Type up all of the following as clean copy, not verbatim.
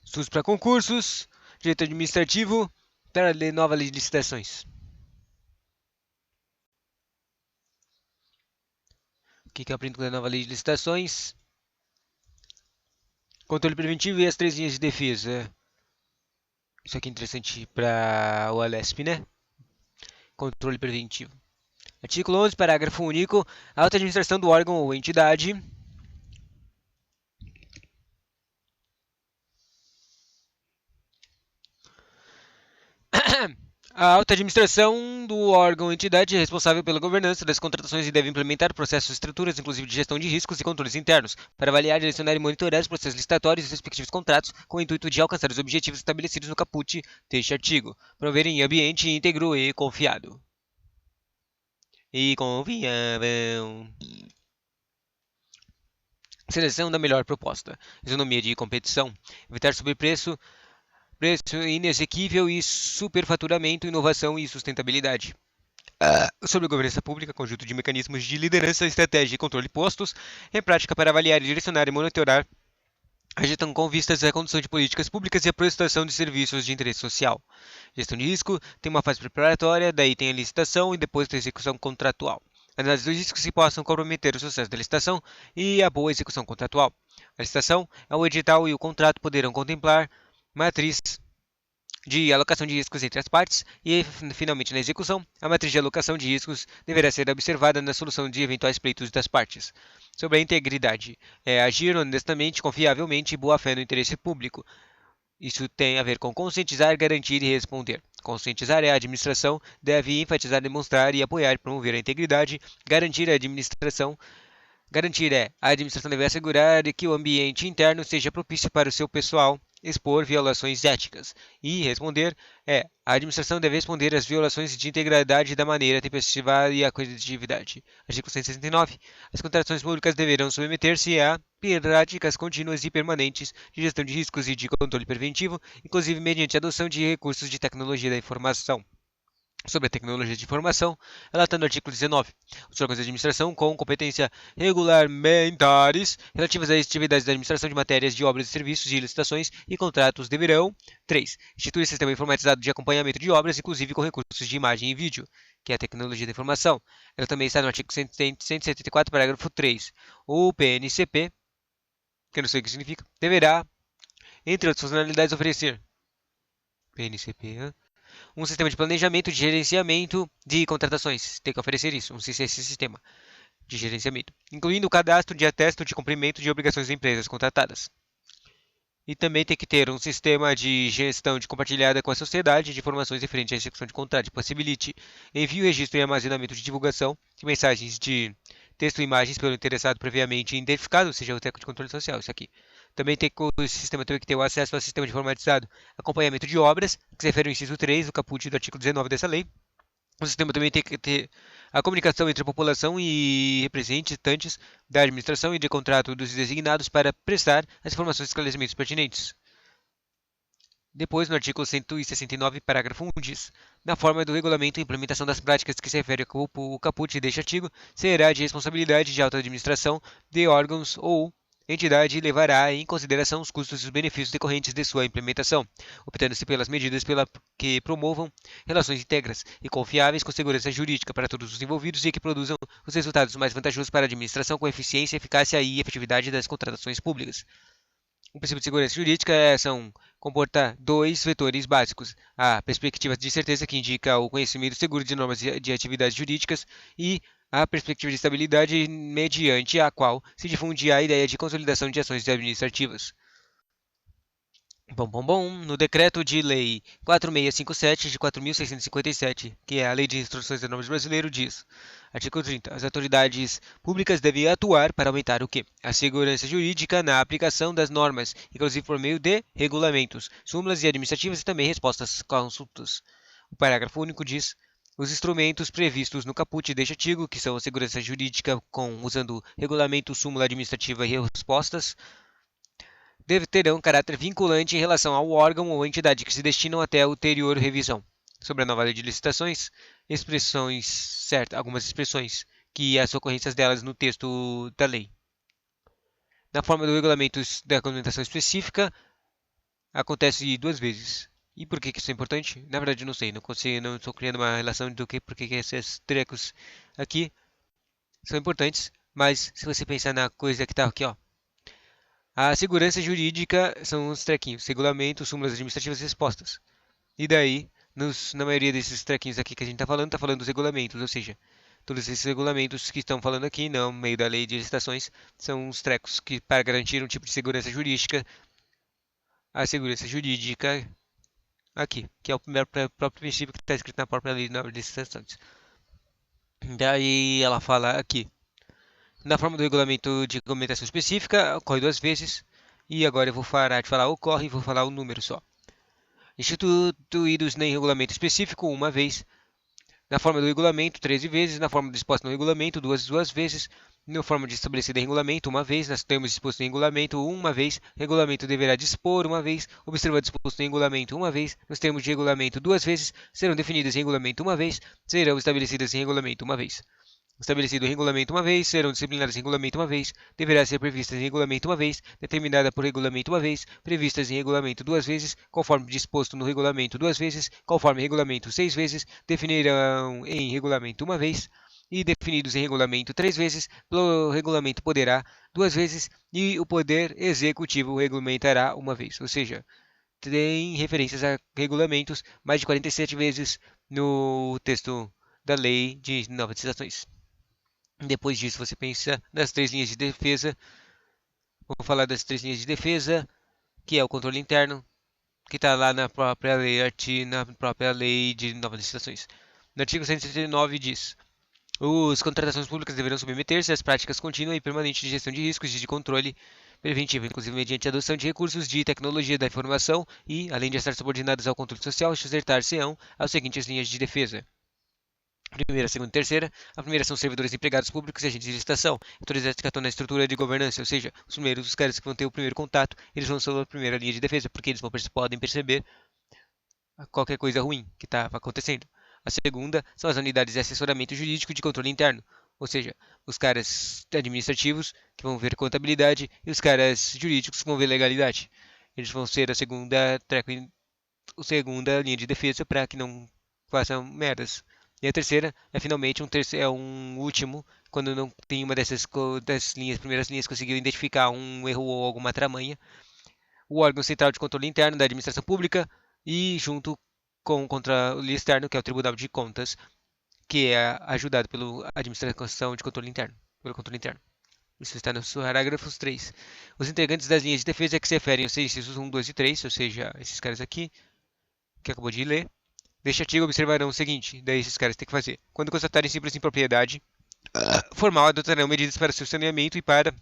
SUS para concursos, direito administrativo, para ler nova lei de licitações. O que aprendo com a nova lei de licitações? Controle preventivo e as 3 linhas de defesa. Isso aqui é interessante para o Alesp, né? Controle preventivo. Artigo 11, parágrafo único. A alta administração do órgão ou entidade A alta administração do órgão ou entidade é responsável pela governança das contratações e deve implementar processos e estruturas, inclusive de gestão de riscos e controles internos, para avaliar, direcionar e monitorar os processos licitatórios e os respectivos contratos, com o intuito de alcançar os objetivos estabelecidos no caput deste artigo. Prover em ambiente íntegro e confiado. E confiável. Seleção da melhor proposta. Isonomia de competição. Evitar sobrepreço, preço inexequível e superfaturamento, inovação e sustentabilidade. Sobre governança pública, conjunto de mecanismos de liderança, estratégia e controle postos, em prática para avaliar, direcionar e monitorar a gestão com vistas à condução de políticas públicas e a prestação de serviços de interesse social. Gestão de risco tem uma fase preparatória, daí tem a licitação e depois a execução contratual. Análise dos riscos que possam comprometer o sucesso da licitação e a boa execução contratual. A licitação, o edital e o contrato poderão contemplar matriz de alocação de riscos entre as partes e, finalmente, na execução, a matriz de alocação de riscos deverá ser observada na solução de eventuais pleitos das partes. Sobre a integridade, é agir honestamente, confiavelmente e boa fé no interesse público. Isso tem a ver com conscientizar, garantir e responder. Conscientizar é a administração deve enfatizar, demonstrar e apoiar e promover a integridade. Garantir a administração deve assegurar que o ambiente interno seja propício para o seu pessoal expor violações éticas. E responder a administração deve responder às violações de integridade da maneira tempestiva e a coletividade. Artigo 169. As contratações públicas deverão submeter-se a práticas contínuas e permanentes de gestão de riscos e de controle preventivo, inclusive mediante a adoção de recursos de tecnologia da informação. Sobre a tecnologia de informação, ela está no artigo 19. Os órgãos de administração com competência regulamentares relativas às atividades da administração de matérias de obras e serviços de licitações e contratos deverão 3. Instituir sistema informatizado de acompanhamento de obras, inclusive com recursos de imagem e vídeo, que é a tecnologia da informação. Ela também está no artigo 174, parágrafo 3. O PNCP, que eu não sei o que significa, deverá, entre outras funcionalidades, oferecer PNCP, um sistema de planejamento de gerenciamento de contratações. Tem que oferecer isso, esse sistema de gerenciamento, incluindo o cadastro de atesto de cumprimento de obrigações das empresas contratadas. E também tem que ter um sistema de gestão de compartilhada com a sociedade de informações referentes à execução de contrato, que possibilite envio, registro e armazenamento de divulgação de mensagens de texto e imagens pelo interessado previamente identificado, ou seja, o técnico de controle social, isso aqui. Também tem que o sistema tem que ter o acesso ao sistema de informatizado acompanhamento de obras, que se refere ao inciso 3 do caput do artigo 19 dessa lei. O sistema também tem que ter a comunicação entre a população e representantes da administração e de contrato dos designados para prestar as informações e esclarecimentos pertinentes. Depois, no artigo 169, parágrafo 1, diz: na forma do regulamento e implementação das práticas que se refere ao caput deste artigo, será de responsabilidade de alta administração de órgãos ou entidade levará em consideração os custos e os benefícios decorrentes de sua implementação, optando-se pelas medidas que promovam relações íntegras e confiáveis com segurança jurídica para todos os envolvidos e que produzam os resultados mais vantajosos para a administração com eficiência, eficácia e efetividade das contratações públicas. O princípio de segurança jurídica comporta dois vetores básicos: a perspectiva de certeza, que indica o conhecimento seguro de normas de atividades jurídicas, e a perspectiva de estabilidade, mediante a qual se difunde a ideia de consolidação de ações administrativas. No decreto de lei 4657 de 4.657, que é a Lei de Instruções de Normas Brasileiro, diz: artigo 30. As autoridades públicas devem atuar para aumentar o quê? A segurança jurídica na aplicação das normas, inclusive por meio de regulamentos, súmulas e administrativas e também respostas às consultas. O parágrafo único diz: os instrumentos previstos no caput deste artigo, que são a segurança jurídica usando regulamento, súmula administrativa e respostas, terão caráter vinculante em relação ao órgão ou entidade que se destinam até a ulterior revisão. Sobre a nova lei de licitações, algumas expressões que as ocorrências delas no texto da lei. Na forma do regulamento da regulamentação específica, acontece duas vezes. E por que isso é importante? Na verdade, eu não sei. Não consigo, não estou criando uma relação do que, por que esses trecos aqui são importantes. Mas se você pensar na coisa que está aqui, ó, a segurança jurídica são os trequinhos, regulamentos, súmulas administrativas e respostas. E daí, na maioria desses trequinhos aqui que a gente está falando dos regulamentos, ou seja, todos esses regulamentos que estão falando aqui, no meio da lei de licitações, são os trecos que, para garantir um tipo de segurança jurídica, a segurança jurídica aqui, que é o próprio princípio que está escrito na própria lei de licitações. Daí ela fala aqui, na forma do regulamento de regulamentação específica, ocorre duas vezes, e agora eu vou parar de falar ocorre e vou falar o número só. Instituídos em regulamento específico uma vez, na forma do regulamento 13 vezes, na forma disposta no regulamento duas vezes, na forma de estabelecida em regulamento uma vez, nos termos dispostos em regulamento uma vez, regulamento deverá dispor uma vez, observado disposto em regulamento uma vez, nos termos de regulamento duas vezes, serão definidas em regulamento uma vez, serão estabelecidas em regulamento uma vez. Estabelecido em regulamento uma vez, serão disciplinadas em regulamento uma vez, deverá ser previstas em regulamento uma vez, determinada por regulamento uma vez, previstas em regulamento duas vezes, conforme disposto no regulamento duas vezes, conforme regulamento seis vezes, definirão em regulamento uma vez, e definidos em regulamento três vezes, pelo regulamento poderá duas vezes, e o poder executivo regulamentará uma vez. Ou seja, tem referências a regulamentos mais de 47 vezes no texto da lei de novas licitações. Depois disso, você pensa nas três linhas de defesa. Vou falar das três linhas de defesa, que é o controle interno, que está lá na própria lei de novas licitações. No artigo 169 diz: as contratações públicas deverão submeter-se às práticas contínua e permanente de gestão de riscos e de controle preventivo, inclusive mediante a adoção de recursos de tecnologia da informação e, além de estar subordinadas ao controle social, exercer-se-ão as seguintes linhas de defesa. Primeira, segunda e terceira. A primeira são servidores empregados públicos e agentes de licitação, autorizados que atuam na estrutura de governança, ou seja, os primeiros, os caras que vão ter o primeiro contato, eles vão ser a primeira linha de defesa, porque eles podem perceber qualquer coisa ruim que está acontecendo. A segunda são as unidades de assessoramento jurídico de controle interno, ou seja, os caras administrativos que vão ver contabilidade e os caras jurídicos que vão ver legalidade. Eles vão ser a segunda linha de defesa para que não façam merdas. E a terceira é finalmente é um último, quando não tem uma dessas linhas, primeiras linhas, conseguiu identificar um erro ou alguma tramanha, o órgão central de controle interno da administração pública e junto com o controle externo, que é o Tribunal de Contas, que é ajudado pela administração de controle interno, pelo controle interno. Isso está nos parágrafos 3. Os integrantes das linhas de defesa que se referem aos incisos 1, 2 e 3, ou seja, esses caras aqui, que acabou de ler, deste artigo observarão o seguinte, daí esses caras têm que fazer. Quando constatarem simples impropriedade formal, adotarão medidas para seu saneamento e para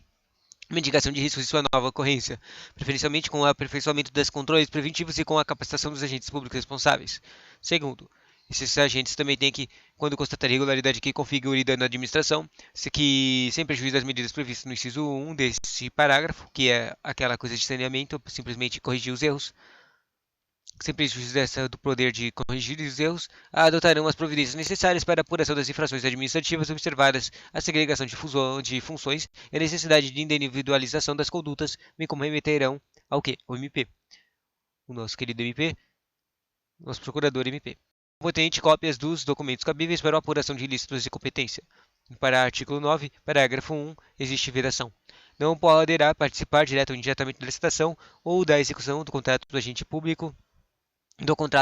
mitigação de riscos de sua nova ocorrência, preferencialmente com o aperfeiçoamento dos controles preventivos e com a capacitação dos agentes públicos responsáveis. Segundo, esses agentes também têm que, quando constatar irregularidade que configure dano à administração, que, sem prejuízo das medidas previstas no inciso 1 desse parágrafo, que é aquela coisa de saneamento, simplesmente corrigir os erros, sem prejuízo do poder de corrigir os erros, adotarão as providências necessárias para a apuração das infrações administrativas observadas a segregação de funções e a necessidade de individualização das condutas, bem como remeterão ao que? O MP. O nosso querido MP, nosso procurador MP. Competente cópias dos documentos cabíveis para a apuração de ilícitos de competência. Para o artigo 9, parágrafo 1, existe vedação. Não poderá participar direto ou indiretamente da licitação ou da execução do contrato do agente público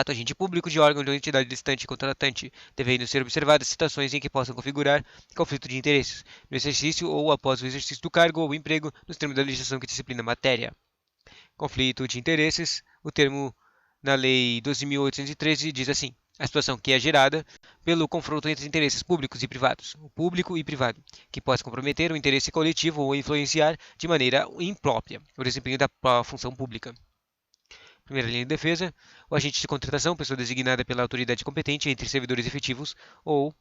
agente público de órgão ou entidade licitante e contratante, devendo ser observadas situações em que possam configurar conflito de interesses, no exercício ou após o exercício do cargo ou emprego, nos termos da legislação que disciplina a matéria. Conflito de interesses, o termo na Lei 12.813 diz assim: a situação que é gerada pelo confronto entre interesses públicos e privados, o público e privado, que possa comprometer o interesse coletivo ou influenciar de maneira imprópria o desempenho da função pública. Primeira linha de defesa, o agente de contratação, pessoa designada pela autoridade competente entre servidores efetivos ou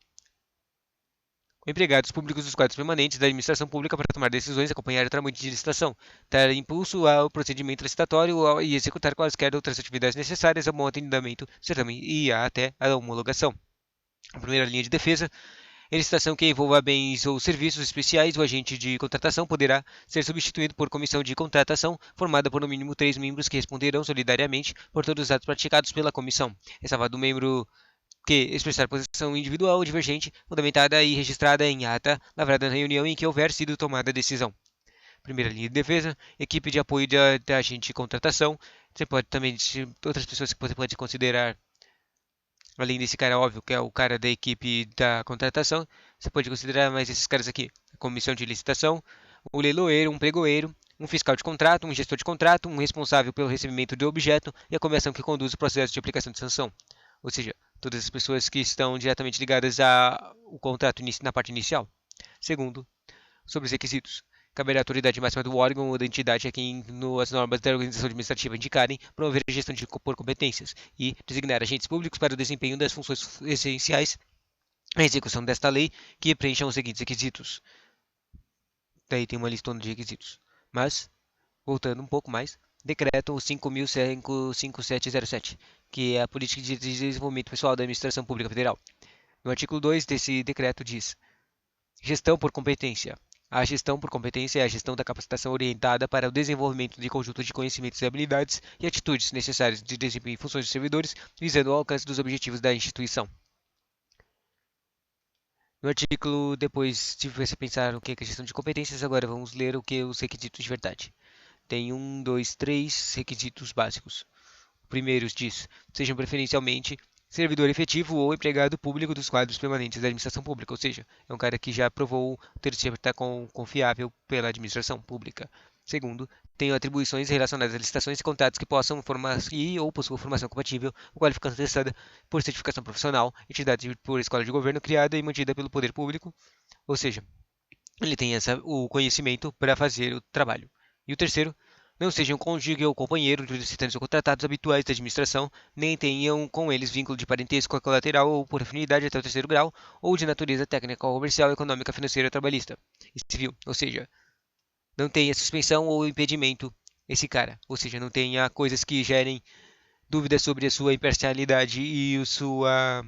empregados públicos dos quadros permanentes da administração pública para tomar decisões, acompanhar o trâmite de licitação, dar impulso ao procedimento licitatório e executar quaisquer outras atividades necessárias ao bom atendimento, certame e até a homologação. A primeira linha de defesa Em licitação que envolva bens ou serviços especiais, o agente de contratação poderá ser substituído por comissão de contratação, formada por no mínimo 3 membros que responderão solidariamente por todos os atos praticados pela comissão, ressalvado o membro que expressar posição individual ou divergente, fundamentada e registrada em ata, lavrada na reunião em que houver sido tomada a decisão. Primeira linha de defesa, equipe de apoio da agente de contratação. Você pode também, outras pessoas que você pode considerar, além desse cara óbvio, que é o cara da equipe da contratação, você pode considerar mais esses caras aqui: a comissão de licitação, o leiloeiro, um pregoeiro, um fiscal de contrato, um gestor de contrato, um responsável pelo recebimento do objeto e a comissão que conduz o processo de aplicação de sanção. Ou seja, todas as pessoas que estão diretamente ligadas ao contrato na parte inicial. Segundo, sobre os requisitos. Caberá à autoridade máxima do órgão ou da entidade a quem as normas da organização administrativa indicarem promover a gestão por competências e designar agentes públicos para o desempenho das funções essenciais à execução desta lei que preencham os seguintes requisitos. Daí tem uma listona de requisitos. Mas, voltando um pouco mais, Decreto 5.5707, que é a Política de Desenvolvimento Pessoal da Administração Pública Federal. No artigo 2 desse decreto diz: Gestão por competência. A gestão por competência é a gestão da capacitação orientada para o desenvolvimento de conjunto de conhecimentos e habilidades e atitudes necessárias de desempenho em funções de servidores, visando o alcance dos objetivos da instituição. No artigo, depois de você pensar o que é gestão de competências, agora vamos ler o que os requisitos de verdade. Tem 3 requisitos básicos. O primeiro diz: sejam preferencialmente servidor efetivo ou empregado público dos quadros permanentes da administração pública, ou seja, é um cara que já provou ter sido confiável pela administração pública. Segundo, tenham atribuições relacionadas a licitações e contratos que possam formar e ou possuam formação compatível com qualificação testada por certificação profissional, entidade por escola de governo criada e mantida pelo poder público, ou seja, ele tem o conhecimento para fazer o trabalho. E o terceiro, não sejam cônjuge ou companheiro de licitantes ou contratados habituais da administração, nem tenham com eles vínculo de parentesco colateral ou por afinidade até o terceiro grau, ou de natureza técnica, comercial, econômica, financeira, trabalhista e civil. Ou seja, não tenha suspensão ou impedimento esse cara. Ou seja, não tenha coisas que gerem dúvidas sobre a sua imparcialidade e a sua,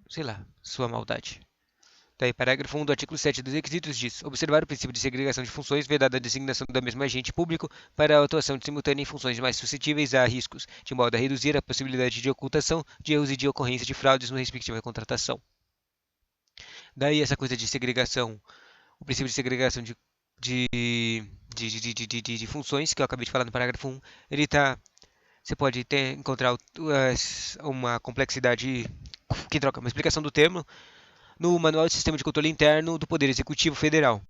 sei lá, sua maldade. Daí, parágrafo 1 do artigo 7 dos requisitos diz: observar o princípio de segregação de funções, vedada a designação do mesmo agente público para a atuação simultânea em funções mais suscetíveis a riscos, de modo a reduzir a possibilidade de ocultação de erros e de ocorrência de fraudes na respectiva contratação. Daí, essa coisa de segregação, o princípio de segregação de, de funções, que eu acabei de falar no parágrafo 1, ele tá. Você pode encontrar uma complexidade que troca uma explicação do termo no Manual de Sistema de Controle Interno do Poder Executivo Federal.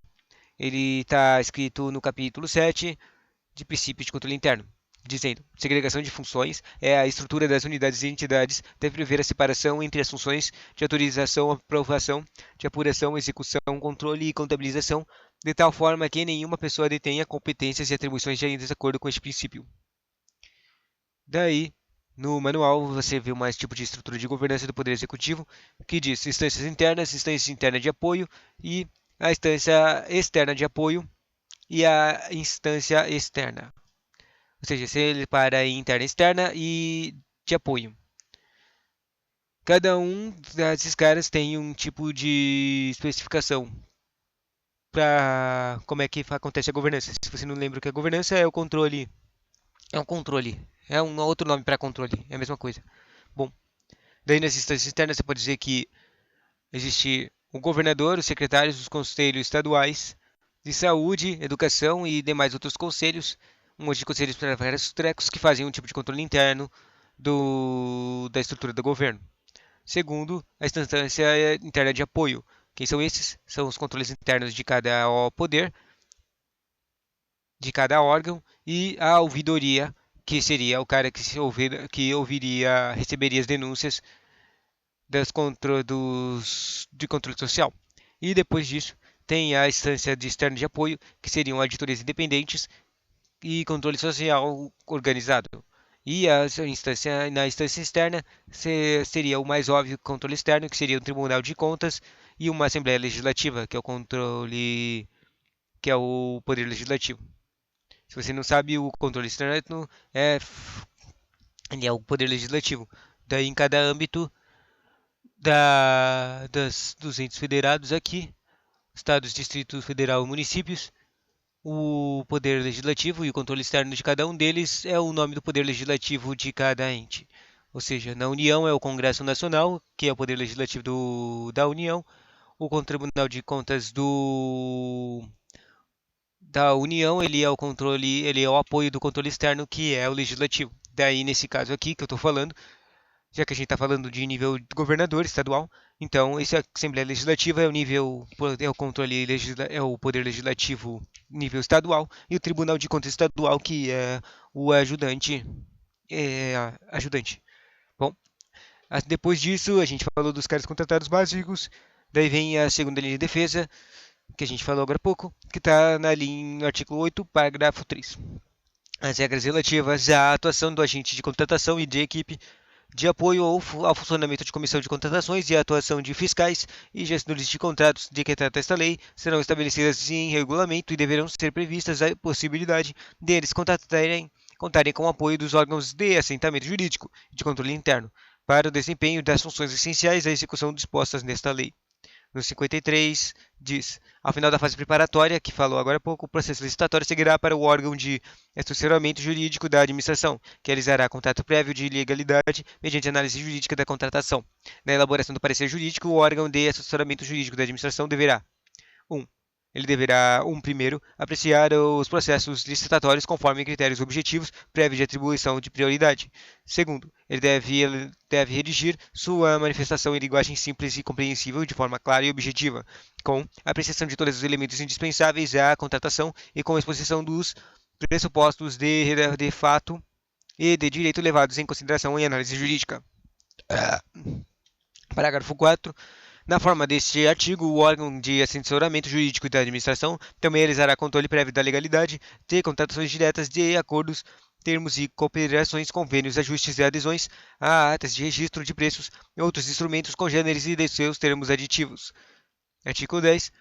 Ele está escrito no capítulo 7 de Princípios de Controle Interno, dizendo: segregação de funções é a estrutura das unidades e entidades, deve prever a separação entre as funções de autorização, aprovação, de apuração, execução, controle e contabilização, de tal forma que nenhuma pessoa detenha competências e atribuições de desacordo com este princípio. Daí, no manual, você vê mais tipo de estrutura de governança do Poder Executivo, que diz instâncias internas, instância interna de apoio e a instância externa de apoio e a instância externa. Ou seja, você para interna, externa e de apoio. Cada um desses caras tem um tipo de especificação para como é que acontece a governança. Se você não lembra o que é governança, é o controle. É um controle. É um outro nome para controle. É a mesma coisa. Bom, daí nas instâncias externas você pode dizer que existe o governador, os secretários dos conselhos estaduais de saúde, educação e demais outros conselhos, um monte de conselhos para vários trecos que fazem um tipo de controle interno da estrutura do governo. Segundo, a instância interna de apoio. Quem são esses? São os controles internos de cada poder, de cada órgão, e a ouvidoria, que seria o cara que ouviria, receberia as denúncias de controle social. E depois disso, tem a instância de externo de apoio, que seriam auditores independentes e controle social organizado. E na instância externa seria o mais óbvio controle externo, que seria o Tribunal de Contas e uma Assembleia Legislativa, que é o controle, que é o Poder Legislativo. Se você não sabe, o controle externo ele é o Poder Legislativo. Daí, em cada âmbito, dos entes federados aqui, estados, distrito federal e municípios. O poder legislativo e o controle externo de cada um deles é o nome do poder legislativo de cada ente. Ou seja, na União é o Congresso Nacional, que é o poder legislativo da União. O Tribunal de Contas da União, ele é o apoio do controle externo, que é o legislativo. Daí, nesse caso aqui que eu estou falando, já que a gente está falando de nível de governador estadual, então esse Assembleia Legislativa é o nível, é o controle é o poder legislativo nível estadual e o Tribunal de Contas estadual que é o ajudante. Bom, depois disso a gente falou dos caras contratados básicos, daí vem a segunda linha de defesa que a gente falou agora há pouco, que está no artigo 8, parágrafo 3. As regras relativas à atuação do agente de contratação e de equipe de apoio ao funcionamento de comissão de contratações e à atuação de fiscais e gestores de contratos de que trata esta lei serão estabelecidas em regulamento e deverão ser previstas a possibilidade deles contarem com o apoio dos órgãos de assentamento jurídico e de controle interno para o desempenho das funções essenciais à execução dispostas nesta lei. No 53, diz: ao final da fase preparatória, que falou agora há pouco, o processo licitatório seguirá para o órgão de assessoramento jurídico da administração, que realizará contrato prévio de legalidade mediante análise jurídica da contratação. Na elaboração do parecer jurídico, o órgão de assessoramento jurídico da administração deverá 1. Ele deverá, primeiro, apreciar os processos licitatórios conforme critérios objetivos prévios de atribuição de prioridade. Segundo, ele deve redigir sua manifestação em linguagem simples e compreensível de forma clara e objetiva, com apreciação de todos os elementos indispensáveis à contratação e com exposição dos pressupostos de fato e de direito levados em consideração em análise jurídica. Parágrafo 4. Na forma deste artigo, o órgão de assessoramento jurídico da administração também realizará controle prévio da legalidade de contratações diretas de acordos, termos e cooperações, convênios, ajustes e adesões a atas de registro de preços e outros instrumentos congêneres e de seus termos aditivos. Artigo 10.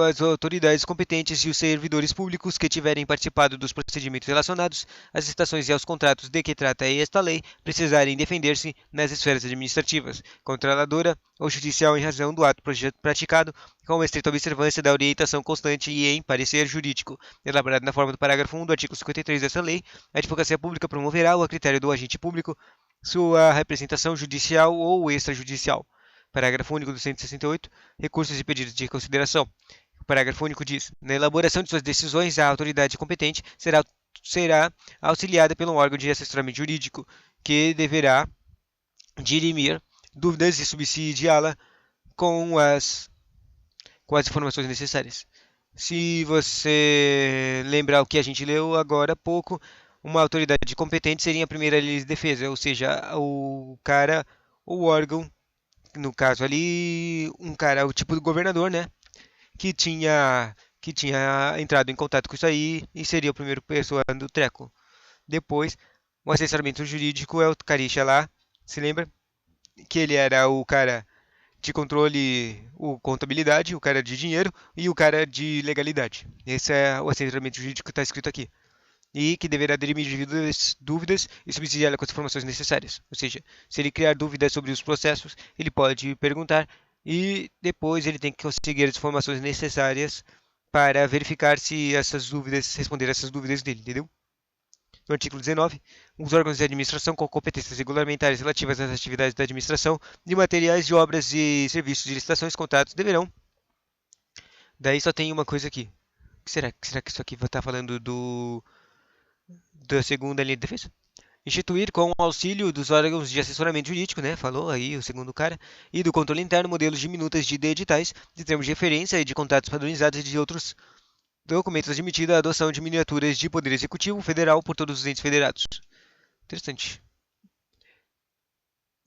As autoridades competentes e os servidores públicos que tiverem participado dos procedimentos relacionados às licitações e aos contratos de que trata esta lei precisarem defender-se nas esferas administrativas, controladora ou judicial em razão do ato praticado, com estrita observância da orientação constante e em parecer jurídico, elaborado na forma do parágrafo 1 do artigo 53 desta lei. A advocacia pública promoverá, a critério do agente público, sua representação judicial ou extrajudicial. Parágrafo único do 168. Recursos e pedidos de consideração. O parágrafo único diz: na elaboração de suas decisões, a autoridade competente será auxiliada pelo órgão de assessoramento jurídico, que deverá dirimir dúvidas e subsidiá-la com as informações necessárias. Se você lembrar o que a gente leu agora há pouco, uma autoridade competente seria a primeira linha de defesa, ou seja, o órgão, no caso ali, o tipo do governador, né? Que tinha entrado em contato com isso aí e seria o primeiro pessoa do treco. Depois, o assessoramento jurídico é o caricha lá, se lembra? Que ele era o cara de controle, o contabilidade, o cara de dinheiro e o cara de legalidade. Esse é o assessoramento jurídico que está escrito aqui. E que deverá dirimir dúvidas e subsidiá-la com as informações necessárias. Ou seja, se ele criar dúvidas sobre os processos, ele pode perguntar e depois ele tem que conseguir as informações necessárias para verificar se responder essas dúvidas dele, entendeu? No artigo 19, os órgãos de administração com competências regulamentares relativas às atividades da administração de materiais de obras e serviços de licitações, contratos deverão. Daí só tem uma coisa aqui. Será que isso aqui vai estar falando da segunda linha de defesa? Instituir com o auxílio dos órgãos de assessoramento jurídico, né? Falou aí o segundo cara, e do controle interno, modelos de minutas de editais, de termos de referência e de contratos padronizados e de outros documentos admitidos à adoção de miniaturas de poder executivo federal por todos os entes federados. Interessante.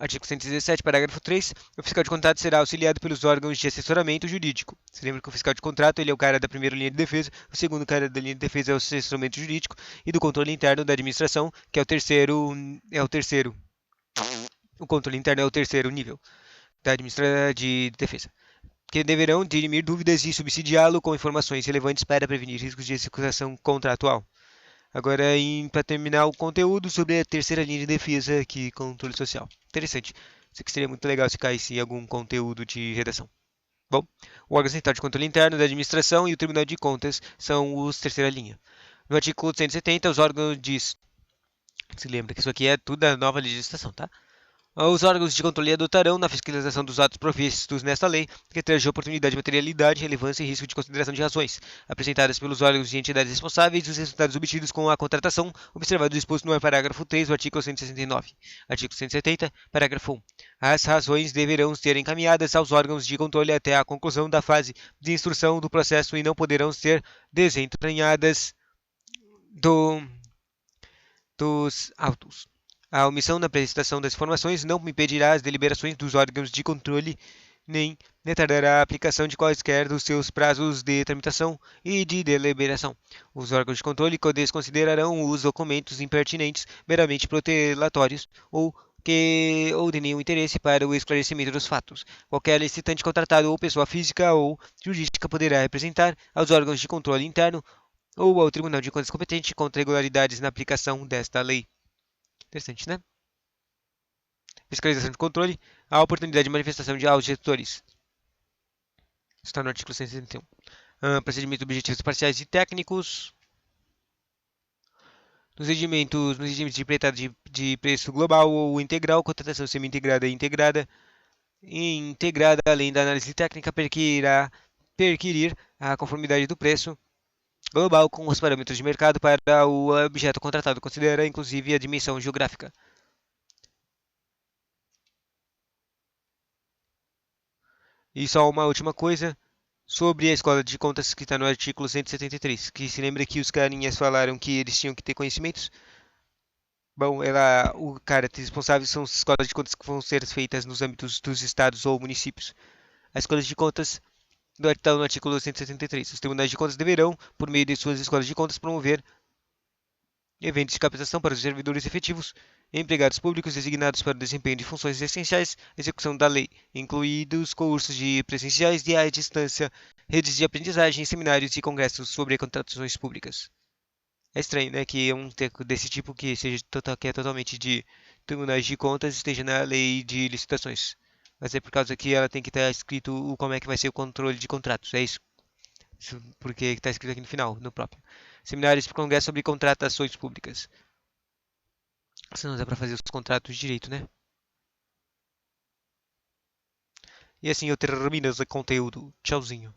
Artigo 117, parágrafo 3. O fiscal de contrato será auxiliado pelos órgãos de assessoramento jurídico. Você lembra que o fiscal de contrato ele é o cara da primeira linha de defesa, o segundo cara da linha de defesa é o assessoramento jurídico e do controle interno da administração, que é o terceiro. O controle interno é o terceiro nível da administração de defesa, que deverão dirimir dúvidas e subsidiá-lo com informações relevantes para prevenir riscos de execução contratual. Agora, para terminar o conteúdo sobre a terceira linha de defesa, aqui, controle social. Interessante. Isso aqui seria muito legal se caísse em algum conteúdo de redação. Bom, o órgão central de controle interno da administração e o Tribunal de Contas são os terceira linha. No artigo 170, os órgãos diz. Se lembra que isso aqui é tudo da nova legislação, tá? Os órgãos de controle adotarão, na fiscalização dos atos provistos nesta lei, critérios de oportunidade, materialidade, relevância e risco de consideração de razões, apresentadas pelos órgãos e entidades responsáveis e os resultados obtidos com a contratação, observado o disposto no parágrafo 3 do artigo 169. Artigo 170, parágrafo 1. As razões deverão ser encaminhadas aos órgãos de controle até a conclusão da fase de instrução do processo e não poderão ser desentranhadas do dos autos. A omissão na prestação das informações não impedirá as deliberações dos órgãos de controle, nem retardará a aplicação de quaisquer dos seus prazos de tramitação e de deliberação. Os órgãos de controle desconsiderarão os documentos impertinentes, meramente protelatórios ou de nenhum interesse para o esclarecimento dos fatos. Qualquer licitante contratado ou pessoa física ou jurídica poderá representar aos órgãos de controle interno ou ao Tribunal de Contas competente contra irregularidades na aplicação desta lei. Interessante, né? Fiscalização de controle, a oportunidade de manifestação de aos gestores. Está no artigo 161. Procedimentos objetivos parciais e técnicos. Nos regimes de empreitada de preço global ou integral, contratação semi-integrada e integrada, além da análise técnica, perquirir a conformidade do preço global com os parâmetros de mercado para o objeto contratado, considera inclusive a dimensão geográfica. E só uma última coisa sobre a escola de contas que está no artigo 173, que se lembra que os carinhas falaram que eles tinham que ter conhecimentos. Bom, o cara responsável são as escolas de contas que vão ser feitas nos âmbitos dos estados ou municípios. As escolas de contas estão no artigo 173. Os tribunais de contas deverão, por meio de suas escolas de contas, promover eventos de capacitação para os servidores efetivos e empregados públicos designados para o desempenho de funções essenciais à execução da lei, incluídos cursos de presenciais e à distância, redes de aprendizagem, seminários e congressos sobre contratações públicas. É estranho, né, que um texto desse tipo que é totalmente de tribunais de contas esteja na lei de licitações. Mas é por causa que ela tem que estar escrito como é que vai ser o controle de contratos. É isso. Isso porque está escrito aqui no final, no próprio. Seminários para congresso sobre contratações públicas. Senão dá para fazer os contratos direito, né? E assim eu termino esse conteúdo. Tchauzinho.